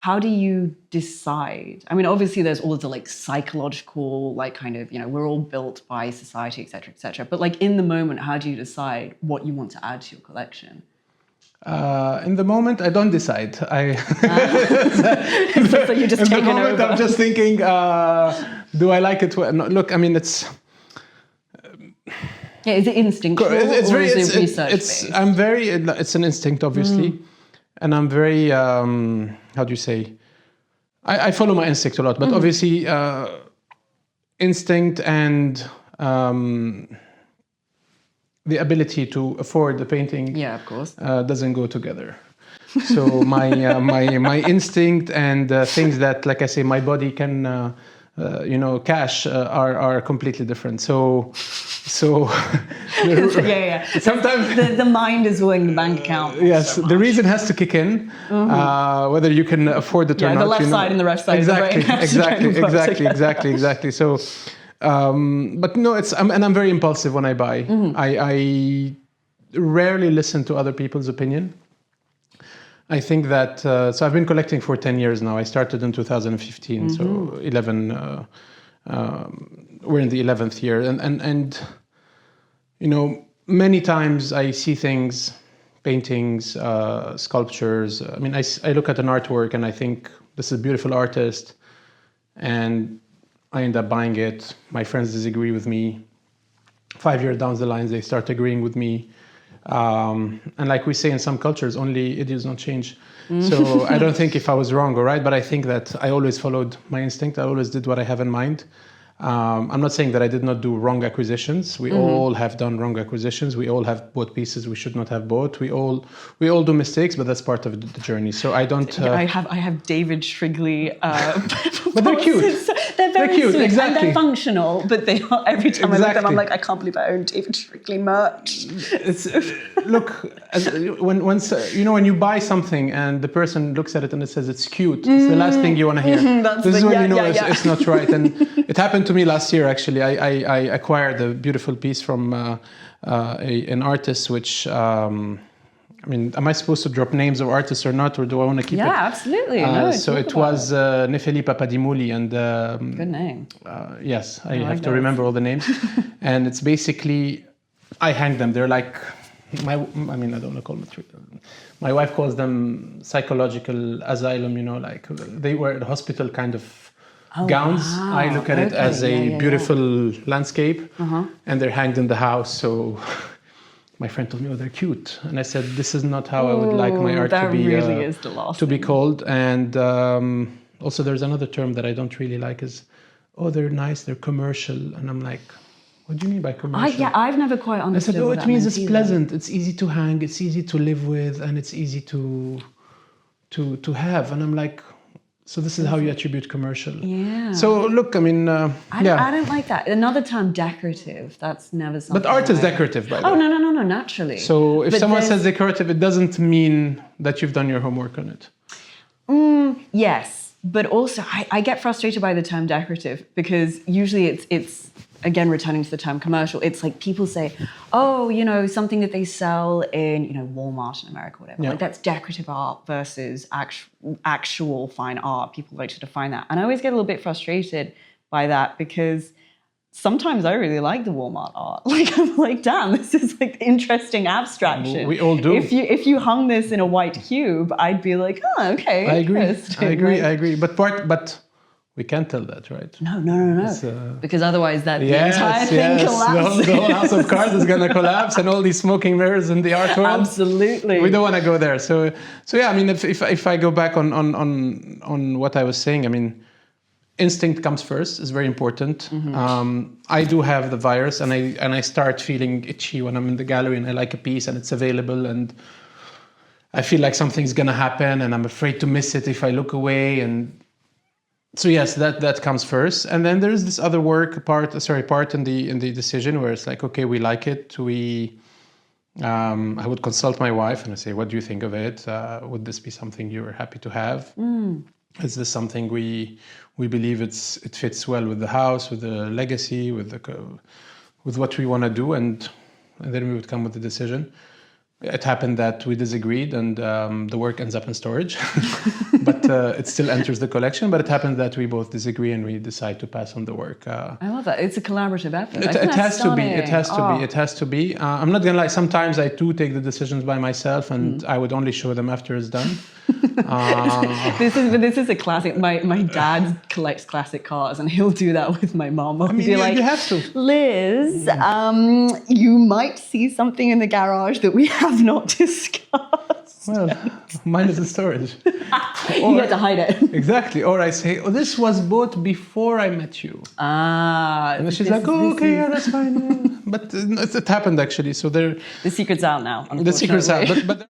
how do you decide? I mean, obviously there's all of the like psychological, like kind of, we're all built by society, et cetera, et cetera. But like in the moment, how do you decide what you want to add to your collection? In the moment, I don't decide. So you just take it over. I'm just thinking, do I like it? No, look, I mean, it's... Yeah, is it instinctual or is it research-based? It's an instinct, obviously. And I'm very, how do you say? I follow my instinct a lot, but obviously instinct and the ability to afford the painting, of course, doesn't go together. So my instinct and things that, like I say, my body can, cash are completely different. So sometimes the mind is willing the bank account. Yes, the reason has to kick in, whether you can afford it or not. The left side and the right side. Exactly. So, but no, I'm very impulsive when I buy. I rarely listen to other people's opinion. I think that, so I've been collecting for 10 years now. I started in 2015, so 11, we're in the 11th year. And many times I see things, paintings, sculptures. I mean, I look at an artwork and I think this is a beautiful artist, and I end up buying it. My friends disagree with me. 5 years down the line, they start agreeing with me. And like we say in some cultures, only idiots don't change. So I don't think if I was wrong or right, but I think that I always followed my instinct. I always did what I have in mind. I'm not saying that I did not do wrong acquisitions. We all have done wrong acquisitions. We all have bought pieces we should not have bought. We all do mistakes, but that's part of the journey. So I don't. I have David Shrigley. But they're cute. They're very cute, sweet, exactly. and they're functional. But they are, every time I look at them, I'm like, I can't believe I own David Shrigley merch. Look, when you buy something and the person looks at it and it says it's cute, it's the last thing you want to hear. This is when you know it's not right. And it happened to me last year, actually. I acquired a beautiful piece from an artist, which, am I supposed to drop names of artists or not, or do I want to keep it? Yeah, absolutely. So it was Nefeli Papadimouli. And, good name. Yes, I have to remember all the names. And it's basically, I hang them. They're like, I don't want to call them, my wife calls them psychological asylum, like they were at hospital kind of gowns. Wow. I look at it as a beautiful landscape, and they're hanged in the house. So my friend told me, they're cute. And I said, this is not how I would like my art to be, really is the last to be called. And also there's another term that I don't really like is, they're nice, they're commercial. And I'm like, what do you mean by commercial? I've never quite understood. I said, it means it's pleasant, it's easy to hang, it's easy to live with, and it's easy to have. And I'm like, so this is how you attribute commercial. Yeah. So look, I don't like that. Another term, decorative. That's never something. But art is decorative, by the way. No, naturally. So if someone says decorative, it doesn't mean that you've done your homework on it. Yes, but also I get frustrated by the term decorative because usually it's again, returning to the term commercial, it's like people say, something that they sell in, Walmart in America, whatever. Yeah. Like that's decorative art versus actual fine art. People like to define that. And I always get a little bit frustrated by that because sometimes I really like the Walmart art. Like I'm like, damn, this is like interesting abstraction. We all do. If you hung this in a white cube, I'd be like, okay, I agree. But we can't tell that, right? No. Because otherwise the entire thing collapses. The whole house of cards is going to collapse and all these smoking mirrors in the art world. Absolutely. We don't want to go there. So yeah, if I go back on what I was saying, instinct comes first, is very important. I do have the virus and I start feeling itchy when I'm in the gallery and I like a piece and it's available and I feel like something's going to happen and I'm afraid to miss it if I look away. And so yes, that comes first, and then there's this other part in the decision where it's like, okay, we like it. I would consult my wife and I say, what do you think of it? Would this be something you're happy to have? Is this something we believe it fits well with the house, with the legacy, with what we want to do, and then we would come with the decision. It happened that we disagreed and the work ends up in storage. But it still enters the collection. But it happens that we both disagree and we decide to pass on the work. I love that. It's a collaborative effort. It has to be. It has to Oh. be. It has to be. I'm not gonna lie. Sometimes I do take the decisions by myself, and I would only show them after it's done. This is a classic. My dad collects classic cars, and he'll do that with my mom. I mean, you have to. Liz, you might see something in the garage that we have not discussed. Well, mine is in storage. You get to hide it. Exactly. Or I say, oh, this was bought before I met you. And then she's like, oh, okay, yeah, that's fine. Yeah. But it happened actually. So the secret's out now. The secret's out. But